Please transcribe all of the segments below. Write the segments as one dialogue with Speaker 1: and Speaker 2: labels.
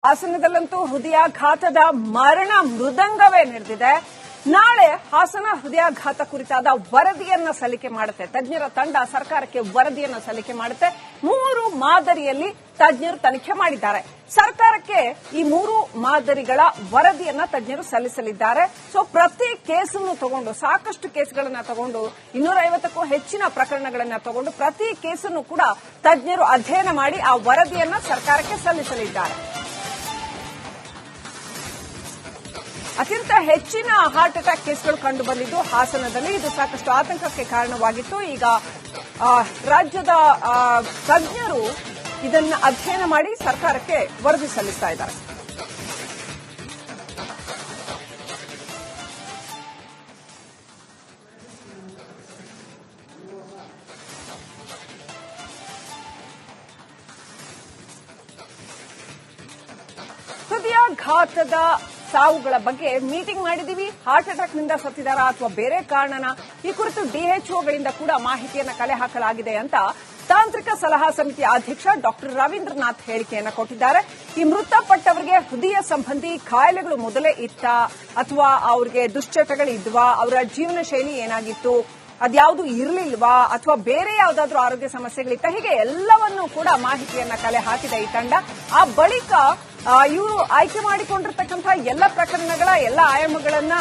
Speaker 1: ಹಾಸನದಲ್ಲಂತೂ ಹೃದಯಾಘಾತದ ಮರಣ ಮೃದಂಗವೇ ನಡೆದಿದೆ. ನಾಳೆ ಹಾಸನ ಹೃದಯಾಘಾತ ಕುರಿತಾದ ವರದಿಯನ್ನ ಸಲ್ಲಿಕೆ ಮಾಡುತ್ತೆ. ತಜ್ಞರ ತಂಡ ಸರ್ಕಾರಕ್ಕೆ ವರದಿಯನ್ನು ಸಲ್ಲಿಕೆ ಮಾಡುತ್ತೆ. 3 ಮಾದರಿಯಲ್ಲಿ ತಜ್ಞರು ತನಿಖೆ ಮಾಡಿದ್ದಾರೆ. ಸರ್ಕಾರಕ್ಕೆ ಈ 3 ಮಾದರಿಗಳ ವರದಿಯನ್ನ ತಜ್ಞರು ಸಲ್ಲಿಸಲಿದ್ದಾರೆ. ಸೊ ಪ್ರತಿ ಕೇಸನ್ನು ತಗೊಂಡು, ಸಾಕಷ್ಟು ಕೇಸ್ಗಳನ್ನ ತಗೊಂಡು, 250ಕ್ಕೂ ಹೆಚ್ಚಿನ ಪ್ರಕರಣಗಳನ್ನ ತಗೊಂಡು ಪ್ರತಿ ಕೇಸನ್ನು ಕೂಡ ತಜ್ಞರು ಅಧ್ಯಯನ ಮಾಡಿ ಆ ವರದಿಯನ್ನ ಸರ್ಕಾರಕ್ಕೆ ಸಲ್ಲಿಸಲಿದ್ದಾರೆ. ಅತ್ಯಂತ ಹೆಚ್ಚಿನ ಹಾರ್ಟ್ ಅಟ್ಯಾಕ್ ಕೇಸ್ಗಳು ಕಂಡು ಬಂದಿದ್ದು ಹಾಸನದಲ್ಲಿ. ಇದು ಸಾಕಷ್ಟು ಆತಂಕಕ್ಕೆ ಕಾರಣವಾಗಿತ್ತು. ಈಗ ರಾಜ್ಯದ ತಜ್ಞರು ಇದನ್ನು ಅಧ್ಯಯನ ಮಾಡಿ ಸರ್ಕಾರಕ್ಕೆ ವರದಿ ಸಲ್ಲಿಸ್ತಾ ಇದ್ದಾರೆ. ಹೃದಯಾಘಾತದ ಸಾವುಗಳ ಬಗ್ಗೆ ಮೀಟಿಂಗ್ ಮಾಡಿದೀವಿ. ಹಾರ್ಟ್ ಅಟ್ಯಾಕ್ ನಿಂದ ಸತ್ತಿದಾರಾ ಅಥವಾ ಬೇರೆ ಕಾರಣನ, ಈ ಕುರಿತು ಡಿಎಚ್ಒಗಳಿಂದ ಕೂಡ ಮಾಹಿತಿಯನ್ನು ಕಲೆ ಹಾಕಲಾಗಿದೆ ಅಂತ ತಾಂತ್ರಿಕ ಸಲಹಾ ಸಮಿತಿಯ ಅಧ್ಯಕ್ಷ ಡಾಕ್ಟರ್ ರವೀಂದ್ರನಾಥ್ ಹೇಳಿಕೆಯನ್ನು ಕೊಟ್ಟಿದ್ದಾರೆ. ಈ ಮೃತಪಟ್ಟವರಿಗೆ ಹೃದಯ ಸಂಬಂಧಿ ಕಾಯಿಲೆಗಳು ಮೊದಲೇ ಇತ್ತಾ ಅಥವಾ ಅವರಿಗೆ ದುಶ್ಚಟಗಳಿದ್ವಾ, ಅವರ ಜೀವನ ಶೈಲಿ ಏನಾಗಿತ್ತು, ಅದ್ಯಾವುದು ಇರಲಿಲ್ವಾ ಅಥವಾ ಬೇರೆ ಯಾವುದಾದ್ರೂ ಆರೋಗ್ಯ ಸಮಸ್ಯೆಗಳಿತ್ತ, ಹೀಗೆ ಎಲ್ಲವನ್ನೂ ಕೂಡ ಮಾಹಿತಿಯನ್ನ ಕಲೆ ಹಾಕಿದೆ ಈ ತಂಡ. ಆ ಬಳಿಕ ಇವರು ಆಯ್ಕೆ ಮಾಡಿಕೊಂಡಿರ್ತಕ್ಕಂತಹ ಎಲ್ಲ ಪ್ರಕರಣಗಳ ಎಲ್ಲ ಆಯಾಮಗಳನ್ನ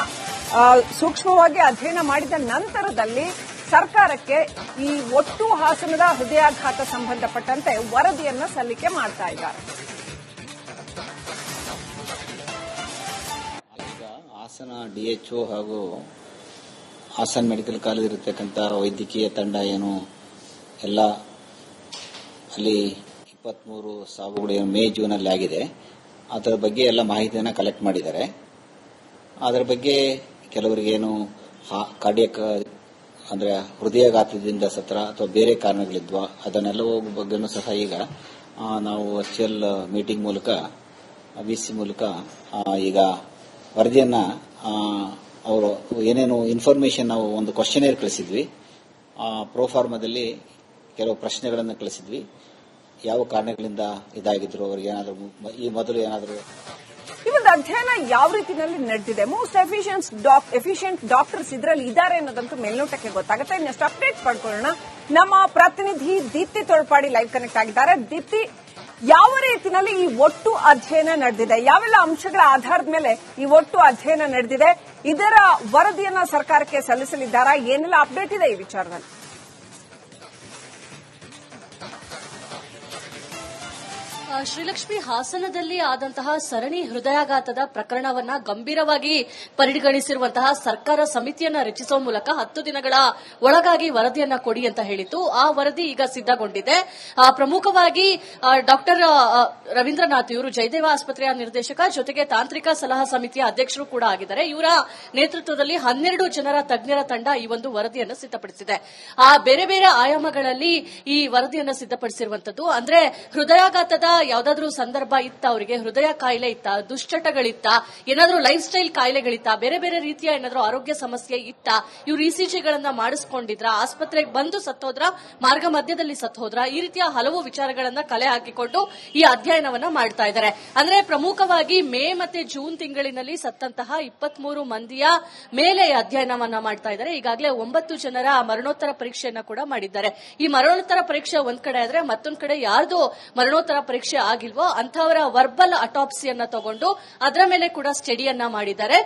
Speaker 1: ಸೂಕ್ಷ್ಮವಾಗಿ ಅಧ್ಯಯನ ಮಾಡಿದ ನಂತರದಲ್ಲಿ ಸರ್ಕಾರಕ್ಕೆ ಈ ಒಟ್ಟು ಹಾಸನದ ಹೃದಯಾಘಾತ ಸಂಬಂಧಪಟ್ಟಂತೆ ವರದಿಯನ್ನ ಸಲ್ಲಿಕೆ ಮಾಡ್ತಾ ಇದ್ದಾರೆ.
Speaker 2: ಹಾಸನ ಡಿಎಚ್ಒ ಹಾಗೂ ಹಾಸನ್ ಮೆಡಿಕಲ್ ಕಾಲೇಜ್ ಇರತಕ್ಕಂಥ ವೈದ್ಯಕೀಯ ತಂಡ ಏನು ಎಲ್ಲ ಅಲ್ಲಿ 23 ಸಾವುಗಳು ಏನು ಮೇ ಜೂನಲ್ಲಿ ಆಗಿದೆ, ಅದರ ಬಗ್ಗೆ ಎಲ್ಲ ಮಾಹಿತಿಯನ್ನು ಕಲೆಕ್ಟ್ ಮಾಡಿದ್ದಾರೆ. ಅದರ ಬಗ್ಗೆ ಕೆಲವರಿಗೇನು ಕಾರ್ಡಿಯಕ್ ಅಂದರೆ ಹೃದಯಾಘಾತದಿಂದ ಸತ್ರ ಅಥವಾ ಬೇರೆ ಕಾರಣಗಳಿದ್ವಾ ಅದನ್ನೆಲ್ಲವೂ ಬಗ್ಗೆನೂ ಸಹ ಈಗ ನಾವು ವರ್ಚುವಲ್ ಮೀಟಿಂಗ್ ಮೂಲಕ ವಿಸಿ ಮೂಲಕ ಈಗ ವರದಿಯನ್ನು ಅವರು ಏನೇನು ಇನ್ಫಾರ್ಮೇಶನ್ ನಾವು ಒಂದು ಕ್ವಶನೇರ್ ಕಳಿಸಿದ್ವಿ. ಪ್ರೋಫಾರ್ಮದಲ್ಲಿ ಕೆಲವು ಪ್ರಶ್ನೆಗಳನ್ನು ಕಳಿಸಿದ್ವಿ. ಯಾವ ಕಾರಣಗಳಿಂದ ಇದಾಗಿದ್ರು, ಅವ್ರಿಗೆ ಏನಾದರೂ ಈ ಮೊದಲು ಏನಾದರೂ
Speaker 1: ಈ ಒಂದು ಅಧ್ಯಯನ ಯಾವ ರೀತಿಯಲ್ಲಿ ನಡೆದಿದೆ, ಮೋಸ್ಟ್ ಎಫಿಷಿಯಂಟ್ ಡಾಕ್ಟರ್ಸ್ ಇದರಲ್ಲಿ ಇದ್ದಾರೆ ಅನ್ನೋದಂತೂ ಮೇಲ್ನೋಟಕ್ಕೆ ಗೊತ್ತಾಗುತ್ತೆ. ಇನ್ನಷ್ಟು ಅಪ್ಡೇಟ್ ಪಡ್ಕೊಳ್ಳೋಣ. ನಮ್ಮ ಪ್ರತಿನಿಧಿ ದೀಪ್ತಿ ತೊಳಪಾಡಿ ಲೈವ್ ಕನೆಕ್ಟ್ ಆಗಿದ್ದಾರೆ. ದೀಪ್ತಿ, ಯಾವ ರೀತಿಯಲ್ಲಿ ಈ ಒಟ್ಟು ಅಧ್ಯಯನ ನಡೆದಿದೆ, ಯಾವೆಲ್ಲ ಅಂಶಗಳ ಆಧಾರದ ಮೇಲೆ ಈ ಒಟ್ಟು ಅಧ್ಯಯನ ನಡೆದಿದೆ, ಇದರ ವರದಿಯನ್ನ ಸರ್ಕಾರಕ್ಕೆ ಸಲ್ಲಿಸಲಿದ್ದಾರಾ, ಏನೆಲ್ಲ ಅಪ್ಡೇಟ್ ಇದೆ ಈ ವಿಚಾರದಲ್ಲಿ?
Speaker 3: ಶ್ರೀಲಕ್ಷ್ಮಿ, ಹಾಸನದಲ್ಲಿ ಆದಂತಹ ಸರಣಿ ಹೃದಯಾಘಾತದ ಪ್ರಕರಣವನ್ನ ಗಂಭೀರವಾಗಿ ಪರಿಗಣಿಸಿರುವಂತಹ ಸರ್ಕಾರ ಸಮಿತಿಯನ್ನ ರಚಿಸುವ ಮೂಲಕ 10 ದಿನಗಳ ಒಳಗಾಗಿ ವರದಿಯನ್ನ ಕೊಡಿ ಅಂತ ಹೇಳಿತ್ತು. ಆ ವರದಿ ಈಗ ಸಿದ್ದಗೊಂಡಿದೆ. ಪ್ರಮುಖವಾಗಿ ಡಾಕ್ಟರ್ ರವೀಂದ್ರನಾಥ್ ಇವರು ಜಯದೇವ ಆಸ್ಪತ್ರೆಯ ನಿರ್ದೇಶಕ, ಜೊತೆಗೆ ತಾಂತ್ರಿಕ ಸಲಹಾ ಸಮಿತಿಯ ಅಧ್ಯಕ್ಷರು ಕೂಡ ಆಗಿದ್ದಾರೆ. ಇವರ ನೇತೃತ್ವದಲ್ಲಿ 12 ಜನರ ತಜ್ಞರ ತಂಡ ಈ ಒಂದು ವರದಿಯನ್ನು ಸಿದ್ದಪಡಿಸಿದೆ. ಆ ಬೇರೆ ಬೇರೆ ಆಯಾಮಗಳಲ್ಲಿ ಈ ವರದಿಯನ್ನು ಸಿದ್ದಪಡಿಸಿರುವಂತದ್ದು. ಅಂದ್ರೆ ಹೃದಯಾಘಾತದ ಯಾವ್ದಾದ್ರೂ ಸಂದರ್ಭ ಇತ್ತ, ಅವರಿಗೆ ಹೃದಯ ಕಾಯಿಲೆ ಇತ್ತ, ದುಶ್ಚಟಗಳಿತ್ತ, ಏನಾದ್ರೂ ಲೈಫ್ ಸ್ಟೈಲ್ ಕಾಯಿಲೆಗಳಿತ್ತ, ಬೇರೆ ಬೇರೆ ರೀತಿಯ ಏನಾದ್ರೂ ಆರೋಗ್ಯ ಸಮಸ್ಯೆ ಇತ್ತ, ಇವ್ರು ಇಸಿಜಿಗಳನ್ನ ಮಾಡಿಸ್ಕೊಂಡಿದ್ರ, ಆಸ್ಪತ್ರೆಗೆ ಬಂದು ಸತ್ತೋದ್ರ, ಮಾರ್ಗ ಮಧ್ಯದಲ್ಲಿ ಸತ್ತೋದ್ರ, ಈ ರೀತಿಯ ಹಲವು ವಿಚಾರಗಳನ್ನ ಕಲೆ ಹಾಕಿಕೊಂಡು ಈ ಅಧ್ಯಯನವನ್ನ ಮಾಡ್ತಾ ಇದ್ದಾರೆ. ಅಂದ್ರೆ ಪ್ರಮುಖವಾಗಿ ಮೇ ಮತ್ತೆ ಜೂನ್ ತಿಂಗಳಿನಲ್ಲಿ ಸತ್ತಂತಹ 23 ಮಂದಿಯ ಮೇಲೆ ಅಧ್ಯಯನವನ್ನ ಮಾಡ್ತಾ ಇದ್ದಾರೆ. ಈಗಾಗಲೇ 9 ಜನರ ಮರಣೋತ್ತರ ಪರೀಕ್ಷೆಯನ್ನ ಕೂಡ ಮಾಡಿದ್ದಾರೆ. ಈ ಮರಣೋತ್ತರ ಪರೀಕ್ಷೆ ಒಂದ್ ಕಡೆ ಆದ್ರೆ, ಮತ್ತೊಂದ್ ಕಡೆ ಯಾರ್ದು ಮರಣೋತ್ತರ ಪರೀಕ್ಷೆ ಆಗಿಲ್ವೋ ಅಂತವರ ವರ್ಬಲ್ ಅಟಾಪ್ಸಿಯನ್ನ ತಗೊಂಡು ಅದರ ಮೇಲೆ ಕೂಡ ಸ್ಟಡಿಯನ್ನ ಮಾಡಿದ್ದಾರೆ.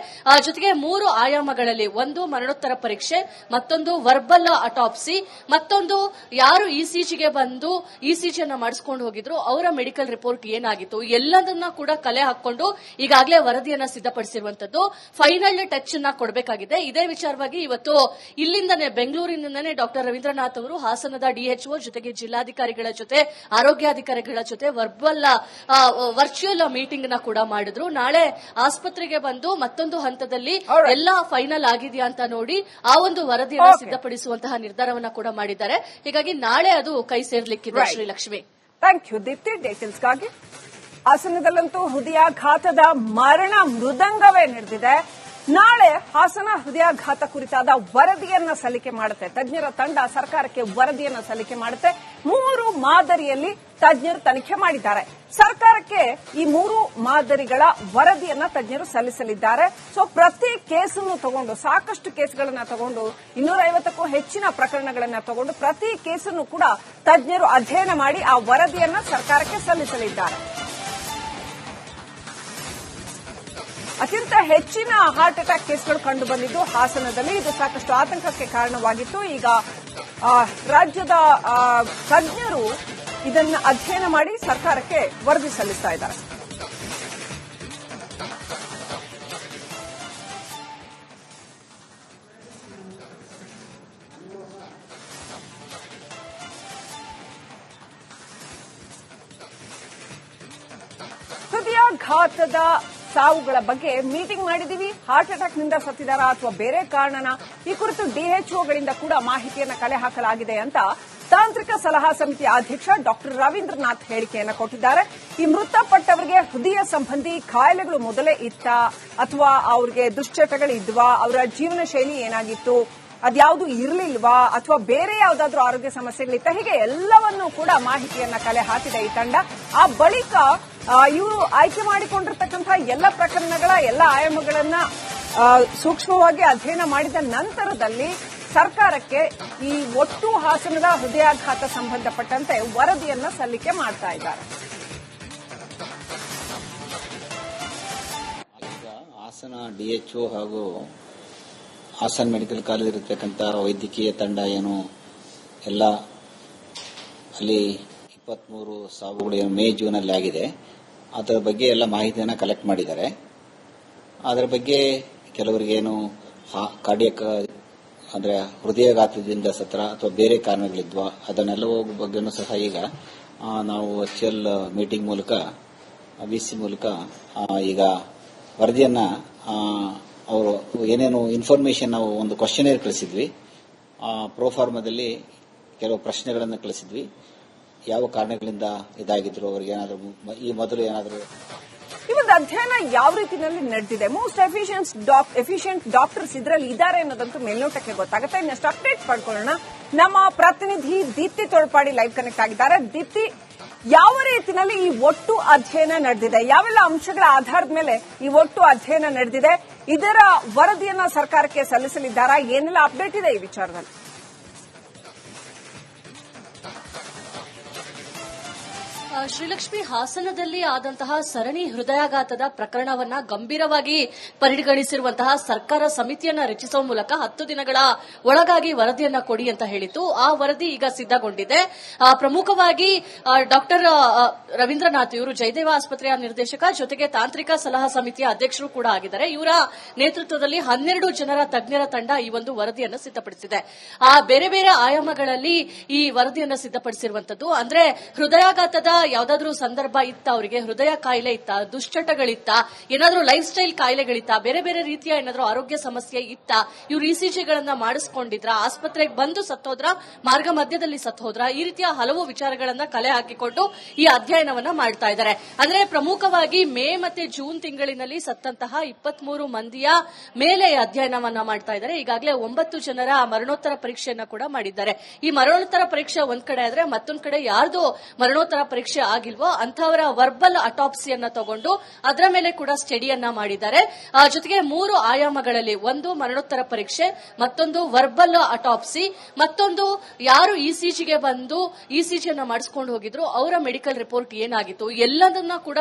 Speaker 3: ಜೊತೆಗೆ 3 ಆಯಾಮಗಳಲ್ಲಿ, ಒಂದು ಮರಣೋತ್ತರ ಪರೀಕ್ಷೆ, ಮತ್ತೊಂದು ವರ್ಬಲ್ ಅಟಾಪ್ಸಿ, ಮತ್ತೊಂದು ಯಾರು ಇಸಿಜಿಗೆ ಬಂದು ಇಸಿಜಿಯನ್ನ ಮಾಡಿಸ್ಕೊಂಡು ಹೋಗಿದ್ರು ಅವರ ಮೆಡಿಕಲ್ ರಿಪೋರ್ಟ್ ಏನಾಗಿತ್ತು, ಎಲ್ಲದನ್ನ ಕೂಡ ಕಲೆ ಹಾಕೊಂಡು ಈಗಾಗಲೇ ವರದಿಯನ್ನ ಸಿದ್ದಪಡಿಸಿರುವಂತದ್ದು. ಫೈನಲ್ ಟಚ್ ಅನ್ನ ಕೊಡಬೇಕಾಗಿದೆ. ಇದೇ ವಿಚಾರವಾಗಿ ಇವತ್ತು ಇಲ್ಲಿಂದನೇ, ಬೆಂಗಳೂರಿನಿಂದನೇ ಡಾಕ್ಟರ್ ರವೀಂದ್ರನಾಥ್ ಅವರು ಹಾಸನದ ಡಿಎಚ್ಒ ಜೊತೆಗೆ ಜಿಲ್ಲಾಧಿಕಾರಿಗಳ ಜೊತೆ, ಆರೋಗ್ಯಾಧಿಕಾರಿಗಳ ಜೊತೆ ವರ್ಚುವಲ್ ಮೀಟಿಂಗ್ ನ ಕೂಡ ಮಾಡಿದ್ರು. ನಾಳೆ ಆಸ್ಪತ್ರೆಗೆ ಬಂದು ಮತ್ತೊಂದು ಹಂತದಲ್ಲಿ ಎಲ್ಲ ಫೈನಲ್ ಆಗಿದೆಯಾ ಅಂತ ನೋಡಿ ಆ ಒಂದು ವರದಿಯನ್ನು ಸಿದ್ದಪಡಿಸುವಂತಹ ನಿರ್ಧಾರವನ್ನ ಕೂಡ ಮಾಡಿದ್ದಾರೆ. ಹೀಗಾಗಿ ನಾಳೆ ಅದು ಕೈ ಸೇರ್ಲಿಕ್ಕಿದೆ. ಶ್ರೀಲಕ್ಷ್ಮಿ,
Speaker 1: ಥ್ಯಾಂಕ್ ಯು ದೀಪ್ತಿ ಡೀಟೇಲ್ಸ್ಗಾಗಿ. ಹಾಸನದಲ್ಲಂತೂ ಹೃದಯಾಘಾತದ ಮರಣ ಮೃದಂಗವೇ ನಡೆದಿದೆ. ನಾಳೆ ಹಾಸನ ಹೃದಯಾಘಾತ ಕುರಿತಾದ ವರದಿಯನ್ನ ಸಲ್ಲಿಕೆ ಮಾಡುತ್ತೆ. ತಜ್ಞರ ತಂಡ ಸರ್ಕಾರಕ್ಕೆ ವರದಿಯನ್ನ ಸಲ್ಲಿಕೆ ಮಾಡುತ್ತೆ. 3 ಮಾದರಿಯಲ್ಲಿ ತಜ್ಞರು ತನಿಖೆ ಮಾಡಿದ್ದಾರೆ. ಸರ್ಕಾರಕ್ಕೆ ಈ 3 ಮಾದರಿಗಳ ವರದಿಯನ್ನ ತಜ್ಞರು ಸಲ್ಲಿಸಲಿದ್ದಾರೆ. ಸೊ ಪ್ರತಿ ಕೇಸನ್ನು ತಗೊಂಡು, ಸಾಕಷ್ಟು ಕೇಸ್ಗಳನ್ನ ತಗೊಂಡು, 250ಕ್ಕೂ ಹೆಚ್ಚಿನ ಪ್ರಕರಣಗಳನ್ನ ತಗೊಂಡು ಪ್ರತಿ ಕೇಸನ್ನು ಕೂಡ ತಜ್ಞರು ಅಧ್ಯಯನ ಮಾಡಿ ಆ ವರದಿಯನ್ನ ಸರ್ಕಾರಕ್ಕೆ ಸಲ್ಲಿಸಲಿದ್ದಾರೆ. ಅತ್ಯಂತ ಹೆಚ್ಚಿನ ಹಾರ್ಟ್ ಅಟ್ಯಾಕ್ ಕೇಸ್ಗಳು ಕಂಡು ಬಂದಿದ್ದು ಹಾಸನದಲ್ಲಿ. ಇದು ಸಾಕಷ್ಟು ಆತಂಕಕ್ಕೆ ಕಾರಣವಾಗಿತ್ತು. ಈಗ ರಾಜ್ಯದ ತಜ್ಞರು ಇದನ್ನು ಅಧ್ಯಯನ ಮಾಡಿ ಸರ್ಕಾರಕ್ಕೆ ವರದಿ ಸಲ್ಲಿಸ್ತಾ ಇದ್ದಾರೆ. ಹೃದಯಾಘಾತದ ಸಾವುಗಳ ಬಗ್ಗೆ ಮೀಟಿಂಗ್ ಮಾಡಿದೀವಿ. ಹಾರ್ಟ್ ಅಟ್ಯಾಕ್ ನಿಂದ ಸತ್ತಿದಾರಾ ಅಥವಾ ಬೇರೆ ಕಾರಣನ, ಈ ಕುರಿತು ಡಿಎಚ್ಒಗಳಿಂದ ಕೂಡ ಮಾಹಿತಿಯನ್ನು ಕಲೆ ಹಾಕಲಾಗಿದೆ ಅಂತ ತಾಂತ್ರಿಕ ಸಲಹಾ ಸಮಿತಿ ಅಧ್ಯಕ್ಷ ಡಾಕ್ಟರ್ ರವೀಂದ್ರನಾಥ್ ಹೇಳಿಕೆಯನ್ನು ಕೊಟ್ಟಿದ್ದಾರೆ. ಈ ಮೃತಪಟ್ಟವರಿಗೆ ಹೃದಯ ಸಂಬಂಧಿ ಕಾಯಿಲೆಗಳು ಮೊದಲೇ ಇತ್ತಾ ಅಥವಾ ಅವರಿಗೆ ದುಶ್ಚಟಗಳು ಇದ್ವಾ, ಅವರ ಜೀವನ ಶೈಲಿ ಏನಾಗಿತ್ತು, ಅದ್ಯಾವುದು ಇರಲಿಲ್ವಾ ಅಥವಾ ಬೇರೆ ಯಾವುದಾದ್ರೂ ಆರೋಗ್ಯ ಸಮಸ್ಯೆಗಳಿತ್ತ, ಹೀಗೆ ಎಲ್ಲವನ್ನೂ ಕೂಡ ಮಾಹಿತಿಯನ್ನ ಕಲೆ ಹಾಕಿದೆ ಈ ತಂಡ. ಆ ಬಳಿಕ ಇವರು ಆಯ್ಕೆ ಮಾಡಿಕೊಂಡಿರ್ತಕ್ಕಂತಹ ಎಲ್ಲ ಪ್ರಕರಣಗಳ ಎಲ್ಲ ಆಯಾಮಗಳನ್ನ ಸೂಕ್ಷ್ಮವಾಗಿ ಅಧ್ಯಯನ ಮಾಡಿದ ನಂತರದಲ್ಲಿ ಸರ್ಕಾರಕ್ಕೆ ಈ ಒಟ್ಟು ಹಾಸನದ ಹೃದಯಾಘಾತ ಸಂಬಂಧಪಟ್ಟಂತೆ ವರದಿಯನ್ನ ಸಲ್ಲಿಕೆ ಮಾಡ್ತಾ ಇದ್ದಾರೆ.
Speaker 2: ಹಾಸನ ಡಿಎಚ್ಒ ಹಾಗೂ ಹಾಸನ ಮೆಡಿಕಲ್ ಕಾಲೇಜ್ ಇರತಕ್ಕಂಥ ವೈದ್ಯಕೀಯ ತಂಡ ಏನು ಎಲ್ಲ ಅಲ್ಲಿ 23 ಸಾವುಗಳು ಏನು ಮೇ ಜೂನಲ್ಲಿ ಆಗಿದೆ, ಅದರ ಬಗ್ಗೆ ಎಲ್ಲ ಮಾಹಿತಿಯನ್ನು ಕಲೆಕ್ಟ್ ಮಾಡಿದ್ದಾರೆ. ಅದರ ಬಗ್ಗೆ ಕೆಲವರಿಗೇನು ಕಾರ್ಡಿಯಕ್ ಅಂದರೆ ಹೃದಯಾಘಾತದಿಂದ ಸತ್ರ ಅಥವಾ ಬೇರೆ ಕಾರಣಗಳಿದ್ವಾ, ಅದನ್ನೆಲ್ಲವೂ ಬಗ್ಗೆನೂ ಸಹ ಈಗ ನಾವು ವರ್ಚುವಲ್ ಮೀಟಿಂಗ್ ಮೂಲಕ ವಿಸಿ ಮೂಲಕ ಈಗ ವರದಿಯನ್ನು ಅವರು ಏನೇನು ಇನ್ಫಾರ್ಮೇಶನ್ ನಾವು ಒಂದು ಕ್ವಶನೇರ್ ಕಳಿಸಿದ್ವಿ. ಪ್ರೋಫಾರ್ಮದಲ್ಲಿ ಕೆಲವು ಪ್ರಶ್ನೆಗಳನ್ನು ಕಳಿಸಿದ್ವಿ. ಯಾವ ಕಾರಣಗಳಿಂದ ಇದಾಗಿದ್ರು, ಅವರಿಗೆ ಏನಾದರೂ ಈ ಮೊದಲು ಏನಾದರೂ
Speaker 1: ಈ ಒಂದು ಅಧ್ಯಯನ ಯಾವ ರೀತಿಯಲ್ಲಿ ನಡೆದಿದೆ, ಮೋಸ್ಟ್ ಎಫಿಷಿಯಂಟ್ ಡಾಕ್ಟರ್ಸ್ ಇದರಲ್ಲಿ ಇದ್ದಾರೆ ಅನ್ನೋದಂತೂ ಮೇಲ್ನೋಟಕ್ಕೆ ಗೊತ್ತಾಗುತ್ತೆ. ಇನ್ನಷ್ಟು ಅಪ್ಡೇಟ್ ಪಡ್ಕೊಳ್ಳೋಣ. ನಮ್ಮ ಪ್ರತಿನಿಧಿ ದೀಪ್ತಿ ತೊಳಪಾಡಿ ಲೈವ್ ಕನೆಕ್ಟ್ ಆಗಿದ್ದಾರೆ. ದೀಪ್ತಿ, ಯಾವ ರೀತಿಯಲ್ಲಿ ಈ ಒಟ್ಟು ಅಧ್ಯಯನ ನಡೆದಿದೆ, ಯಾವೆಲ್ಲ ಅಂಶಗಳ ಆಧಾರದ ಮೇಲೆ ಈ ಒಟ್ಟು ಅಧ್ಯಯನ ನಡೆದಿದೆ, ಇದರ ವರದಿಯನ್ನ ಸರ್ಕಾರಕ್ಕೆ ಸಲ್ಲಿಸಲಿದ್ದಾರಾ, ಏನೆಲ್ಲ ಅಪ್ಡೇಟ್ ಇದೆ ಈ ವಿಚಾರದಲ್ಲಿ?
Speaker 3: ಶ್ರೀಲಕ್ಷ್ಮಿ, ಹಾಸನದಲ್ಲಿ ಆದಂತಹ ಸರಣಿ ಹೃದಯಾಘಾತದ ಪ್ರಕರಣವನ್ನ ಗಂಭೀರವಾಗಿ ಪರಿಗಣಿಸಿರುವಂತಹ ಸರ್ಕಾರ ಸಮಿತಿಯನ್ನ ರಚಿಸುವ ಮೂಲಕ 10 ದಿನಗಳ ಒಳಗಾಗಿ ವರದಿಯನ್ನ ಕೊಡಿ ಅಂತ ಹೇಳಿತ್ತು. ಆ ವರದಿ ಈಗ ಸಿದ್ದಗೊಂಡಿದೆ. ಪ್ರಮುಖವಾಗಿ ಡಾಕ್ಟರ್ ರವೀಂದ್ರನಾಥ್ ಇವರು ಜಯದೇವ ಆಸ್ಪತ್ರೆಯ ನಿರ್ದೇಶಕ, ಜೊತೆಗೆ ತಾಂತ್ರಿಕ ಸಲಹಾ ಸಮಿತಿಯ ಅಧ್ಯಕ್ಷರು ಕೂಡ ಆಗಿದ್ದಾರೆ. ಇವರ ನೇತೃತ್ವದಲ್ಲಿ 12 ಜನರ ತಜ್ಞರ ತಂಡ ಈ ಒಂದು ವರದಿಯನ್ನು ಸಿದ್ದಪಡಿಸಿದೆ. ಆ ಬೇರೆ ಬೇರೆ ಆಯಾಮಗಳಲ್ಲಿ ಈ ವರದಿಯನ್ನು ಸಿದ್ದಪಡಿಸಿರುವಂತದ್ದು. ಅಂದ್ರೆ ಹೃದಯಾಘಾತದ ಯಾವ್ದಾದ್ರೂ ಸಂದರ್ಭ ಇತ್ತ, ಅವರಿಗೆ ಹೃದಯ ಕಾಯಿಲೆ ಇತ್ತ, ದುಶ್ಚಟಗಳಿತ್ತ, ಏನಾದ್ರೂ ಲೈಫ್ ಸ್ಟೈಲ್ ಕಾಯಿಲೆಗಳಿತ್ತ, ಬೇರೆ ಬೇರೆ ರೀತಿಯ ಏನಾದ್ರೂ ಆರೋಗ್ಯ ಸಮಸ್ಯೆ ಇತ್ತ, ಇವರು ಇಸಿಜಿಗಳನ್ನ ಮಾಡಿಸ್ಕೊಂಡಿದ್ರ, ಆಸ್ಪತ್ರೆಗೆ ಬಂದು ಸತ್ತೋದ್ರ, ಮಾರ್ಗ ಮಧ್ಯದಲ್ಲಿ ಸತ್ತೋದ್ರ, ಈ ರೀತಿಯ ಹಲವು ವಿಚಾರಗಳನ್ನ ಕಲೆ ಹಾಕಿಕೊಂಡು ಈ ಅಧ್ಯಯನವನ್ನ ಮಾಡ್ತಾ ಇದ್ದಾರೆ. ಅಂದ್ರೆ ಪ್ರಮುಖವಾಗಿ ಮೇ ಮತ್ತೆ ಜೂನ್ ತಿಂಗಳಿನಲ್ಲಿ ಸತ್ತಂತಹ 23 ಮಂದಿಯ ಮೇಲೆ ಅಧ್ಯಯನವನ್ನ ಮಾಡ್ತಾ ಇದ್ದಾರೆ. ಈಗಾಗಲೇ 9 ಜನರ ಮರಣೋತ್ತರ ಪರೀಕ್ಷೆಯನ್ನ ಕೂಡ ಮಾಡಿದ್ದಾರೆ. ಈ ಮರಣೋತ್ತರ ಪರೀಕ್ಷೆ ಒಂದ್ ಕಡೆ ಆದ್ರೆ, ಮತ್ತೊಂದ್ ಕಡೆ ಯಾರ್ದು ಮರಣೋತ್ತರ ಪರೀಕ್ಷೆ ಆಗಿಲ್ವೋ ಅಂತವರ ವರ್ಬಲ್ ಅಟಾಪ್ಸಿಯನ್ನ ತಗೊಂಡು ಅದರ ಮೇಲೆ ಕೂಡ ಸ್ಟಡಿಯನ್ನ ಮಾಡಿದ್ದಾರೆ. ಜೊತೆಗೆ 3 ಆಯಾಮಗಳಲ್ಲಿ, ಒಂದು ಮರಣೋತ್ತರ ಪರೀಕ್ಷೆ, ಮತ್ತೊಂದು ವರ್ಬಲ್ ಅಟಾಪ್ಸಿ, ಮತ್ತೊಂದು ಯಾರು ಇಸಿಜಿಗೆ ಬಂದು ಇಸಿಜಿಯನ್ನ ಮಾಡಿಸ್ಕೊಂಡು ಹೋಗಿದ್ರು ಅವರ ಮೆಡಿಕಲ್ ರಿಪೋರ್ಟ್ ಏನಾಗಿತ್ತು, ಎಲ್ಲದನ್ನ ಕೂಡ